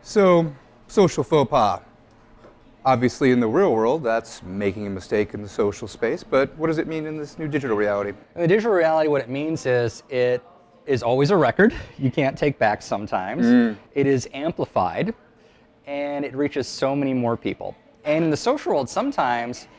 So, social faux pas. Obviously, in the real world, that's making a mistake in the social space, but what does it mean in this new digital reality? In the digital reality, what it means is it is always a record you can't take back sometimes. It is amplified, and it reaches so many more people. And in the social world, sometimes,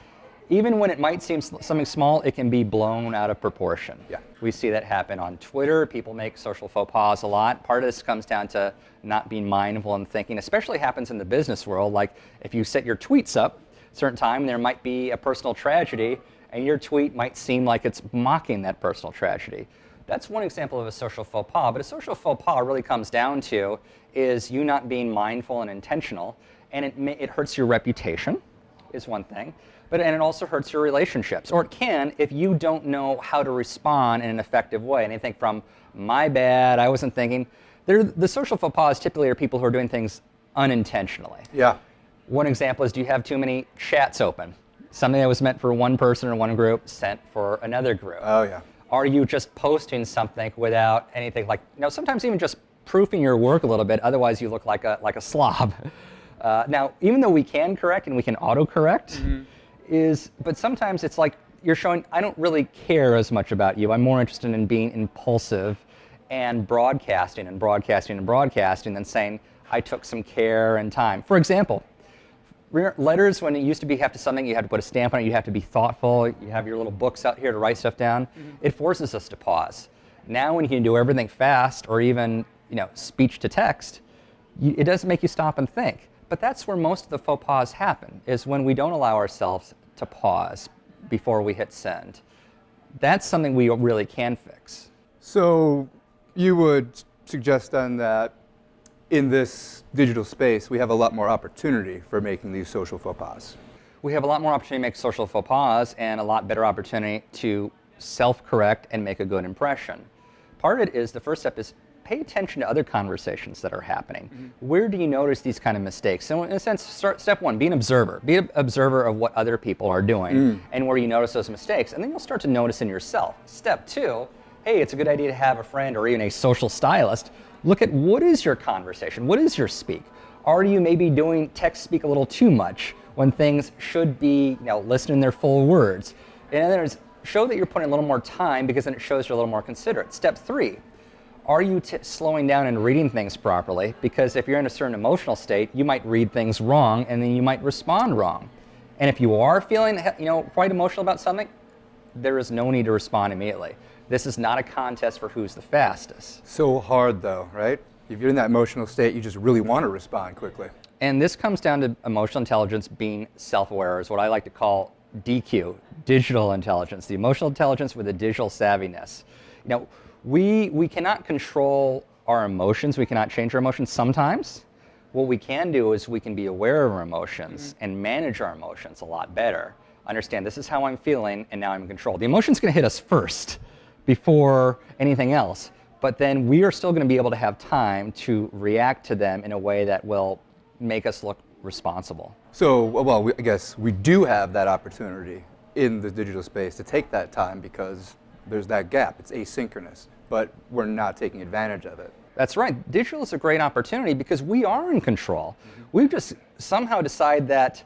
even when it might seem something small, it can be blown out of proportion. Yeah. We see that happen on Twitter. People make social faux pas a lot. Part of this comes down to not being mindful and thinking, especially happens in the business world. Like if you set your tweets up a certain time, there might be a personal tragedy, and your tweet might seem like it's mocking that personal tragedy. That's one example of a social faux pas, but a social faux pas really comes down to is you not being mindful and intentional, and it hurts your reputation, is one thing. And it also hurts your relationships, or it can if you don't know how to respond in an effective way. Anything from, my bad, I wasn't thinking. The social faux pas typically are people who are doing things unintentionally. Yeah. One example is, do you have too many chats open? Something that was meant for one person or one group sent for another group. Oh, yeah. Are you just posting something without anything like, sometimes even just proofing your work a little bit, otherwise you look like a slob. Now, even though we can correct and we can auto-correct, but sometimes it's like you're showing, I don't really care as much about you. I'm more interested in being impulsive and broadcasting and broadcasting and broadcasting than saying, I took some care and time. For example, letters, when it used to be have to put a stamp on it, you have to be thoughtful, you have your little books out here to write stuff down. It forces us to pause. Now when you can do everything fast, or even speech to text, it doesn't make you stop and think. But that's where most of the faux pas happen, is when we don't allow ourselves to pause before we hit send. That's something we really can fix. So, you would suggest then that in this digital space, we have a lot more opportunity for making these social faux pas. We have a lot more opportunity to make social faux pas and a lot better opportunity to self-correct and make a good impression. Part of it is, the first step is, pay attention to other conversations that are happening. Where do you notice these kind of mistakes? So in a sense, step one, be an observer. Be an observer of what other people are doing and where you notice those mistakes. And then you'll start to notice in yourself. Step two, hey, it's a good idea to have a friend or even a social stylist. Look at, what is your conversation? What is your speak? Are you maybe doing text speak a little too much when things should be, listed in their full words? And then show that you're putting a little more time, because then it shows you're a little more considerate. Step three, are you slowing down and reading things properly? Because if you're in a certain emotional state, you might read things wrong, and then you might respond wrong. And if you are feeling, quite emotional about something, there is no need to respond immediately. This is not a contest for who's the fastest. So hard though, right? If you're in that emotional state, you just really want to respond quickly. And this comes down to emotional intelligence being self-aware, is what I like to call DQ, digital intelligence, the emotional intelligence with a digital savviness. We cannot control our emotions. We cannot change our emotions sometimes. What we can do is we can be aware of our emotions and manage our emotions a lot better. Understand, this is how I'm feeling, and now I'm in control. The emotion's going to hit us first before anything else, but then we are still going to be able to have time to react to them in a way that will make us look responsible. So, I guess we do have that opportunity in the digital space to take that time, because there's that gap. It's asynchronous, but we're not taking advantage of it. That's right. Digital is a great opportunity because we are in control. We've just somehow decided that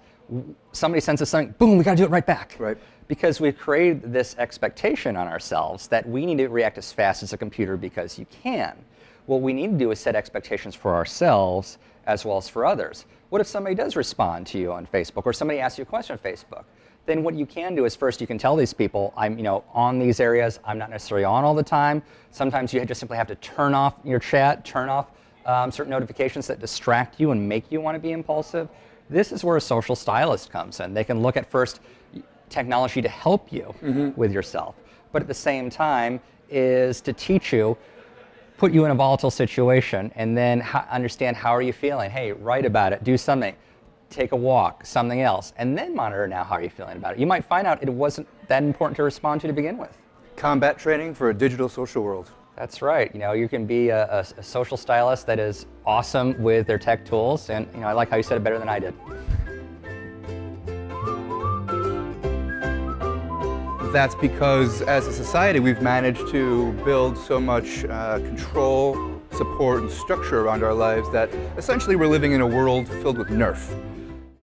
somebody sends us something, boom, we got to do it right back. Right. Because we've created this expectation on ourselves that we need to react as fast as a computer because you can. What we need to do is set expectations for ourselves as well as for others. What if somebody does respond to you on Facebook, or somebody asks you a question on Facebook? Then what you can do is, first you can tell these people, I'm on these areas, I'm not necessarily on all the time. Sometimes you just simply have to turn off your chat, turn off certain notifications that distract you and make you want to be impulsive. This is where a social stylist comes in. They can look at first technology to help you with yourself, but at the same time is to teach you, put you in a volatile situation, and then understand, how are you feeling? Hey, write about it, do something. Take a walk, something else, and then monitor now how you're feeling about it. You might find out it wasn't that important to respond to begin with. Combat training for a digital social world. That's right. You can be a social stylist that is awesome with their tech tools, and I like how you said it better than I did. That's because as a society we've managed to build so much control, support and structure around our lives that essentially we're living in a world filled with nerf.